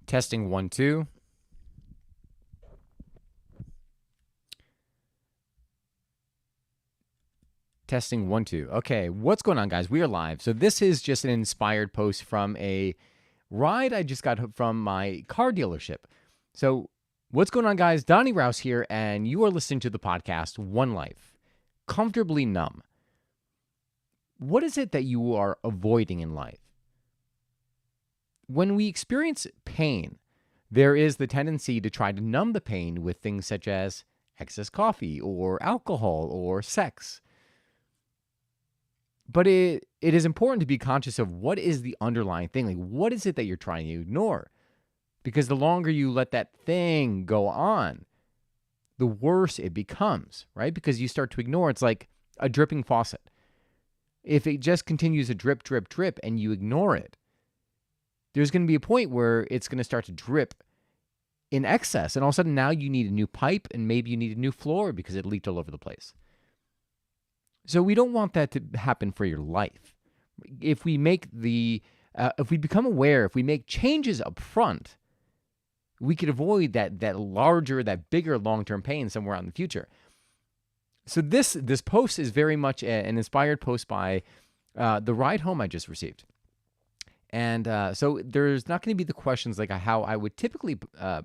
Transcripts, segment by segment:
Testing 1, 2. Testing 1, 2. Okay, what's going on, guys? We are live. So this is just an inspired post from a ride I just got from my car dealership. So what's going on, guys? Donnie Rouse here, and you are listening to the podcast One Life, Comfortably Numb. What is it that you are avoiding in life? When we experience pain, there is the tendency to try to numb the pain with things such as excess coffee or alcohol or sex. But it is important to be conscious of what is the underlying thing. Like, what is it that you're trying to ignore? Because the longer you let that thing go on, the worse it becomes, right? Because you start to ignore. It's like a dripping faucet. If it just continues to drip, drip, drip, and you ignore it, there's going to be a point where it's going to start to drip in excess. And all of a sudden now you need a new pipe and maybe you need a new floor because it leaked all over the place. So we don't want that to happen for your life. If we make if we become aware, if we make changes up front, we could avoid that bigger long-term pain somewhere out in the future. So this post is very much an inspired post by the ride home I just received. And so there's not going to be the questions like how I would typically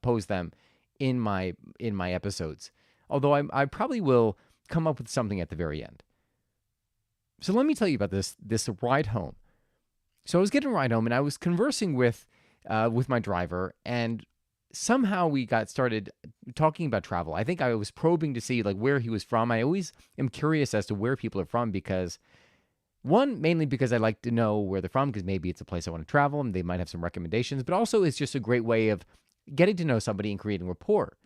pose them in my episodes. Although I probably will come up with something at the very end. So let me tell you about this ride home. So I was getting a ride home and I was conversing with my driver, and somehow we got started talking about travel. I think I was probing to see like where he was from. I always am curious as to where people are from because mainly because I like to know where they're from because maybe it's a place I want to travel and they might have some recommendations, but also it's just a great way of getting to know somebody and creating rapport.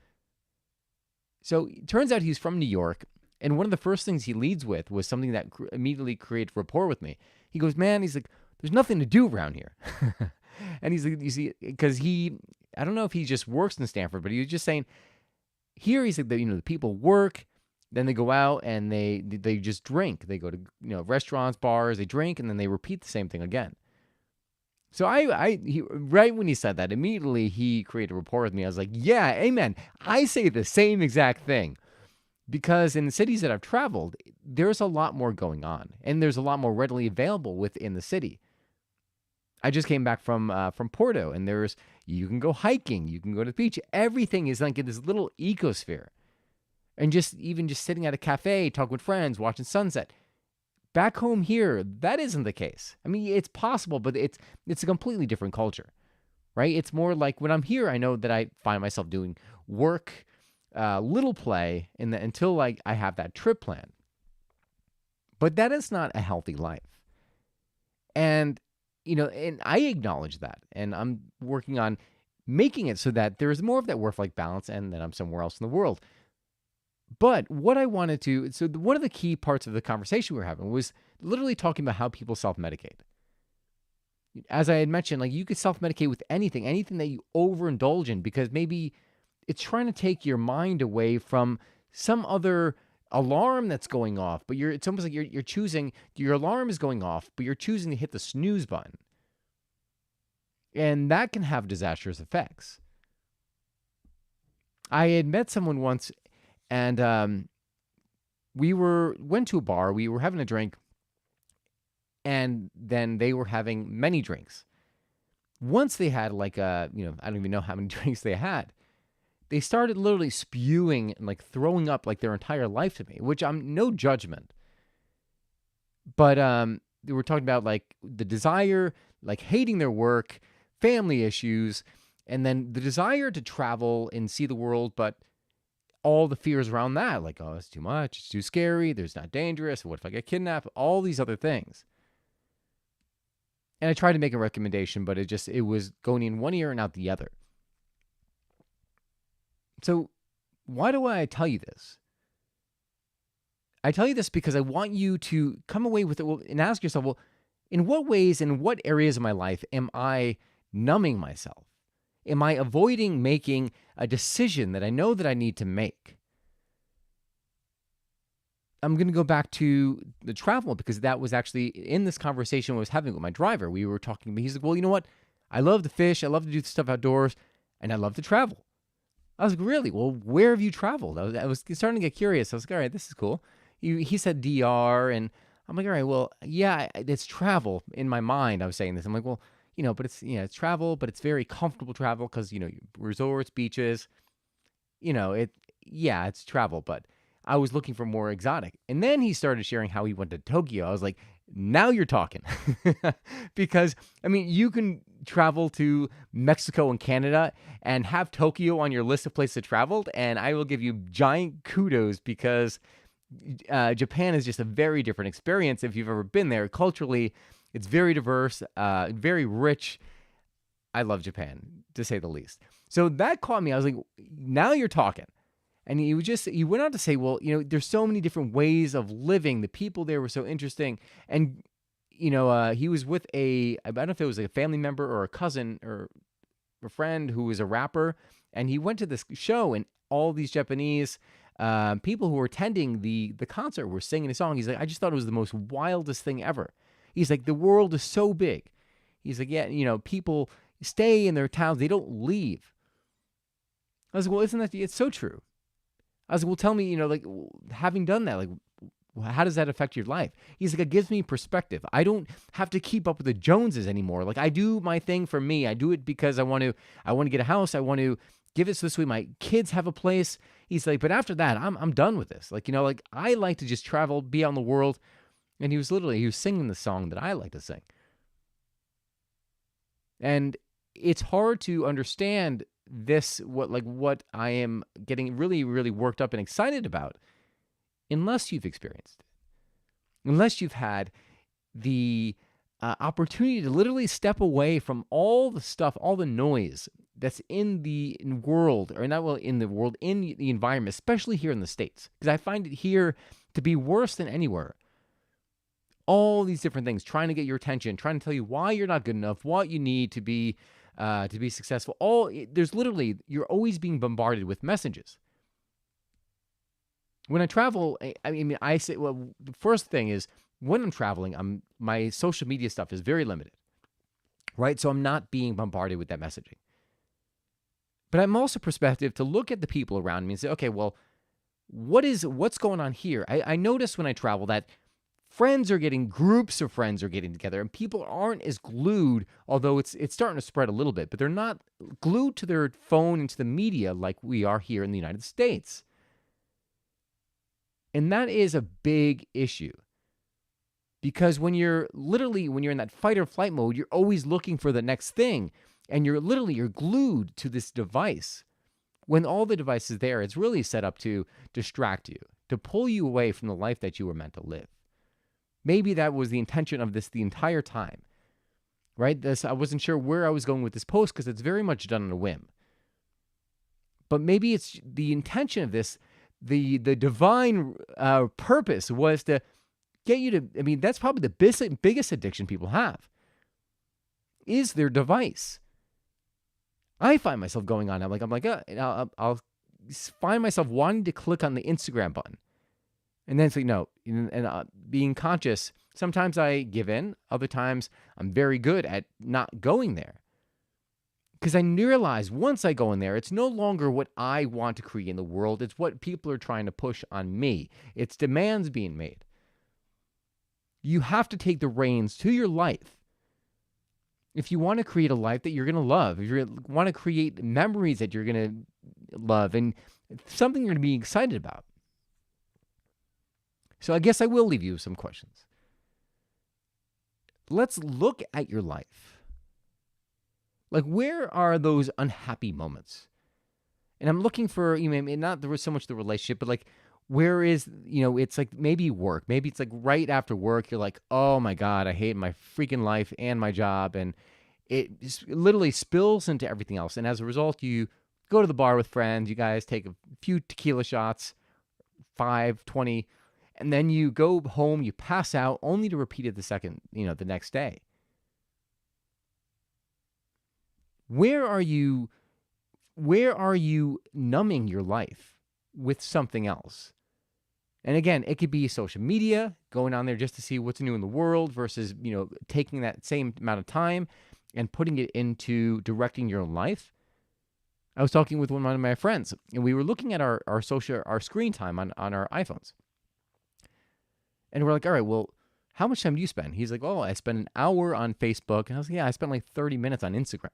So it turns out he's from New York. And one of the first things he leads with was something that immediately created rapport with me. He goes, man, he's like, there's nothing to do around here. And he's like, you see, because I don't know if he just works in Stanford, but he was just saying, here he's like, the people work, then they go out and they just drink. They go to restaurants, bars, they drink, and then they repeat the same thing again. So right when he said that, immediately he created rapport with me. I was like, yeah, amen. I say the same exact thing. Because in the cities that I've traveled, there's a lot more going on, and there's a lot more readily available within the city. I just came back from Porto, and you can go hiking, you can go to the beach. Everything is like in this little ecosphere, and just sitting at a cafe, talking with friends, watching sunset. Back home here, that isn't the case. I mean, it's possible, but it's a completely different culture, right? It's more like when I'm here, I know that I find myself doing work. Little play until I have that trip plan. But that is not a healthy life. And, and I acknowledge that. And I'm working on making it so that there's more of that work-life balance and that I'm somewhere else in the world. But what I wanted to, so one of the key parts of the conversation we were having was literally talking about how people self-medicate. As I had mentioned, like you could self-medicate with anything that you overindulge in because maybe it's trying to take your mind away from some other alarm that's going off, but it's almost like you're choosing, your alarm is going off, but you're choosing to hit the snooze button. And that can have disastrous effects. I had met someone once, and we went to a bar, we were having a drink, and then they were having many drinks. Once they had like I don't even know how many drinks they had. They started literally spewing and like throwing up like their entire life to me, which I'm no judgment. But they were talking about like the desire, like hating their work, family issues, and then the desire to travel and see the world, but all the fears around that, like, oh, it's too much, it's too scary, there's not dangerous, what if I get kidnapped, all these other things. And I tried to make a recommendation, but it was going in one ear and out the other. So why do I tell you this? I tell you this because I want you to come away with it and ask yourself, well, in what ways, in what areas of my life am I numbing myself? Am I avoiding making a decision that I know that I need to make? I'm going to go back to the travel because that was actually in this conversation I was having with my driver. We were talking, but he's like, well, you know what? I love to fish. I love to do stuff outdoors, and I love to travel. I was like, really? Well, where have you traveled? I was starting to get curious. I was like, all right, this is cool. He said DR, and I'm like, all right, well, yeah, it's travel in my mind. I was saying this. I'm like, well, but it's travel, but it's very comfortable travel because, resorts, beaches, it's travel, but I was looking for more exotic. And then he started sharing how he went to Tokyo. I was like, now you're talking. Because, you can travel to Mexico and Canada and have Tokyo on your list of places to travel, and I will give you giant kudos because Japan is just a very different experience if you've ever been there. Culturally, it's very diverse, very rich. I love Japan, to say the least. So that caught me. I was like, now you're talking. And he went on to say, well, there's so many different ways of living. The people there were so interesting. And, he was with I don't know if it was a family member or a cousin or a friend who was a rapper. And he went to this show, and all these Japanese people who were attending the concert were singing a song. He's like, I just thought it was the most wildest thing ever. He's like, the world is so big. He's like, yeah, people stay in their towns. They don't leave. I was like, well, isn't that, it's so true. I was like, well, tell me, having done that, like, how does that affect your life? He's like, it gives me perspective. I don't have to keep up with the Joneses anymore. Like, I do my thing for me. I do it because I want to get a house. I want to give it so this way my kids have a place. He's like, but after that, I'm done with this. Like, I like to just travel, be out in the world. And he was singing the song that I like to sing. And it's hard to understand this, what I am getting really, really worked up and excited about, unless you've experienced it, unless you've had the opportunity to literally step away from all the stuff, all the noise that's in the world, or not well in the world, in the environment, especially here in the States, because I find it here to be worse than anywhere. All these different things trying to get your attention, trying to tell you why you're not good enough, what you need to be successful. There's literally, you're always being bombarded with messages. When I travel, I say, well, the first thing is when I'm traveling, my social media stuff is very limited, right? So I'm not being bombarded with that messaging. But I'm also perspective to look at the people around me and say, okay, well, what's going on here? I notice when I travel that groups of friends are getting together, and people aren't as glued, although it's starting to spread a little bit, but they're not glued to their phone and to the media like we are here in the United States. And that is a big issue. Because when you're in that fight or flight mode, you're always looking for the next thing, and you're glued to this device. When all the devices there, it's really set up to distract you, to pull you away from the life that you were meant to live. Maybe that was the intention of this the entire time, right? I wasn't sure where I was going with this post because it's very much done on a whim. But maybe it's the intention of this, the divine purpose was to get you to, that's probably the biggest addiction people have, is their device. I find myself going on, I'll find myself wanting to click on the Instagram button. And then it's like, no, and being conscious, sometimes I give in, other times I'm very good at not going there. Because I realize once I go in there, it's no longer what I want to create in the world, it's what people are trying to push on me. It's demands being made. You have to take the reins to your life. If you want to create a life that you're going to love, if you want to create memories that you're going to love, and something you're going to be excited about. So I guess I will leave you with some questions. Let's look at your life. Like, where are those unhappy moments? And I'm looking for, not there was so much the relationship, but like, where is, it's like maybe work. Maybe it's like right after work, you're like, oh my God, I hate my freaking life and my job. And it just literally spills into everything else. And as a result, you go to the bar with friends, you guys take a few tequila shots, 5, 20, and then you go home, you pass out, only to repeat it the next day. Where are you numbing your life with something else? And again, it could be social media, going on there just to see what's new in the world versus, taking that same amount of time and putting it into directing your own life. I was talking with one of my friends, and we were looking at our screen time on our iPhones. And we're like, all right, well, how much time do you spend? He's like, oh, I spend an hour on Facebook. And I was like, yeah, I spent like 30 minutes on Instagram.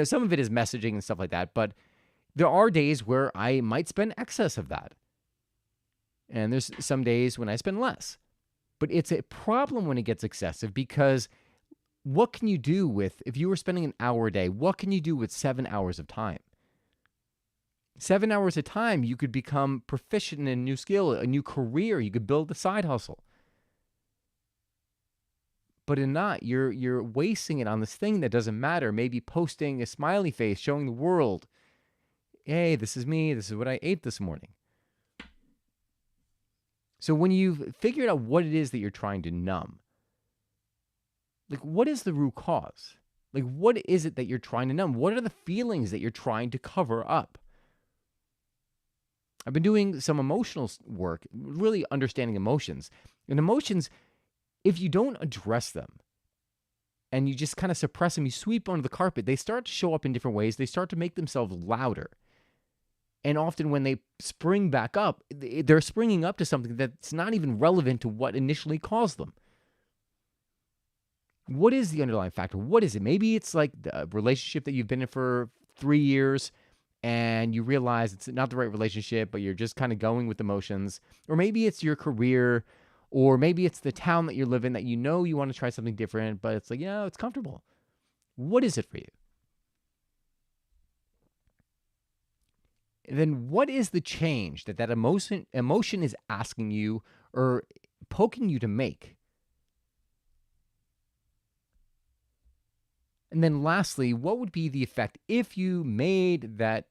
Some of it is messaging and stuff like that, but there are days where I might spend excess of that. And there's some days when I spend less. But it's a problem when it gets excessive, because what can you do with, if you were spending an hour a day, what can you do with 7 hours of time? 7 hours of time, you could become proficient in a new skill, a new career. You could build a side hustle. But in not, you're wasting it on this thing that doesn't matter. Maybe posting a smiley face, showing the world, hey, this is me. This is what I ate this morning. So when you've figured out what it is that you're trying to numb, like, what is the root cause? Like, what is it that you're trying to numb? What are the feelings that you're trying to cover up? I've been doing some emotional work, really understanding emotions. And emotions, if you don't address them and you just kind of suppress them, you sweep under the carpet, they start to show up in different ways. They start to make themselves louder. And often when they spring back up, they're springing up to something that's not even relevant to what initially caused them. What is the underlying factor? What is it? Maybe it's like the relationship that you've been in for 3 years and you realize it's not the right relationship, but you're just kind of going with emotions. Or maybe it's your career, or maybe it's the town that you live in that you want to try something different, but it's like, it's comfortable. What is it for you? Then what is the change that emotion is asking you or poking you to make? And then lastly, what would be the effect if you made that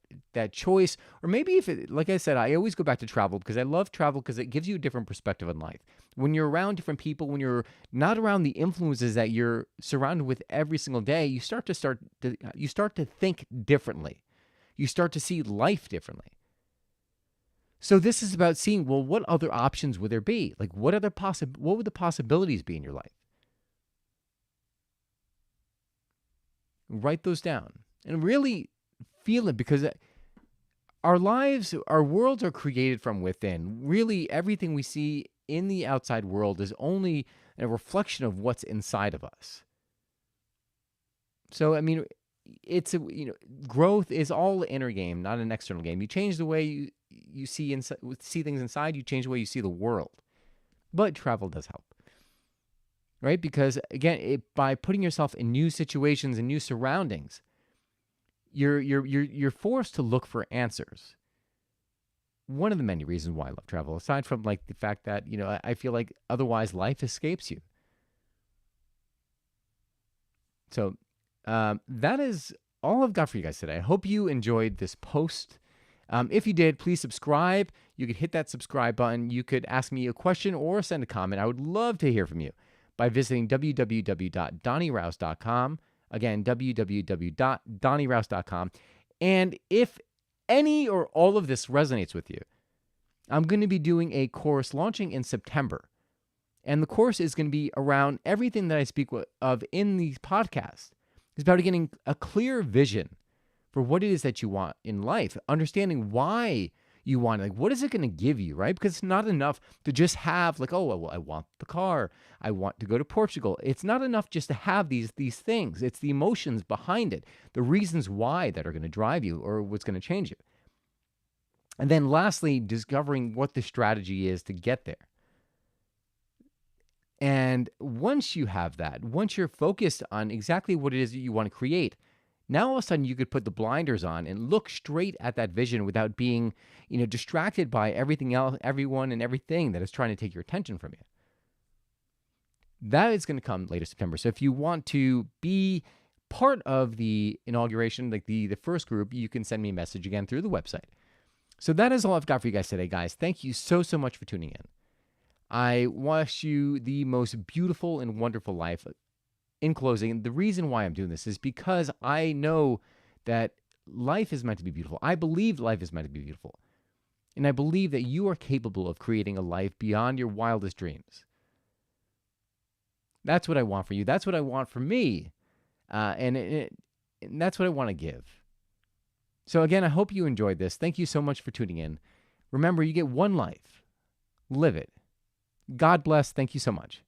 choice? Or maybe if it, like I said, I always go back to travel, because I love travel because it gives you a different perspective on life. When you're around different people, when you're not around the influences that you're surrounded with every single day, you start to think differently. You start to see life differently. So this is about seeing, well, what other options would there be? Like, what would the possibilities be in your life? Write those down and really feel it, because our lives, our worlds are created from within. Really, everything we see in the outside world is only a reflection of what's inside of us. So, I mean, growth is all an inner game, not an external game. You change the way you see things inside, you change the way you see the world. But travel does help, right? Because again, by putting yourself in new situations and new surroundings, you're forced to look for answers. One of the many reasons why I love travel, aside from like the fact that I feel like otherwise life escapes you. So that is all I've got for you guys today. I hope you enjoyed this post. If you did, please subscribe. You could hit that subscribe button. You could ask me a question or send a comment. I would love to hear from you by visiting www.donnierouse.com. Again, www.donnierouse.com. And if any or all of this resonates with you, I'm going to be doing a course launching in September. And the course is going to be around everything that I speak of in these podcasts. It's about getting a clear vision for what it is that you want in life, understanding why you want it. Like, what is it going to give you, right? Because it's not enough to just have like, oh, well, I want the car. I want to go to Portugal. It's not enough just to have these things. It's the emotions behind it, the reasons why that are going to drive you or what's going to change you. And then lastly, discovering what the strategy is to get there. And once you have that, once you're focused on exactly what it is that you want to create, now all of a sudden you could put the blinders on and look straight at that vision without being, distracted by everything else, everyone and everything that is trying to take your attention from you. That is going to come later September. So if you want to be part of the inauguration, like the first group, you can send me a message again through the website. So that is all I've got for you guys today, guys. Thank you so much for tuning in. I wish you the most beautiful and wonderful life. In closing, the reason why I'm doing this is because I know that life is meant to be beautiful. I believe life is meant to be beautiful. And I believe that you are capable of creating a life beyond your wildest dreams. That's what I want for you. That's what I want for me. And that's what I want to give. So again, I hope you enjoyed this. Thank you so much for tuning in. Remember, you get one life. Live it. God bless. Thank you so much.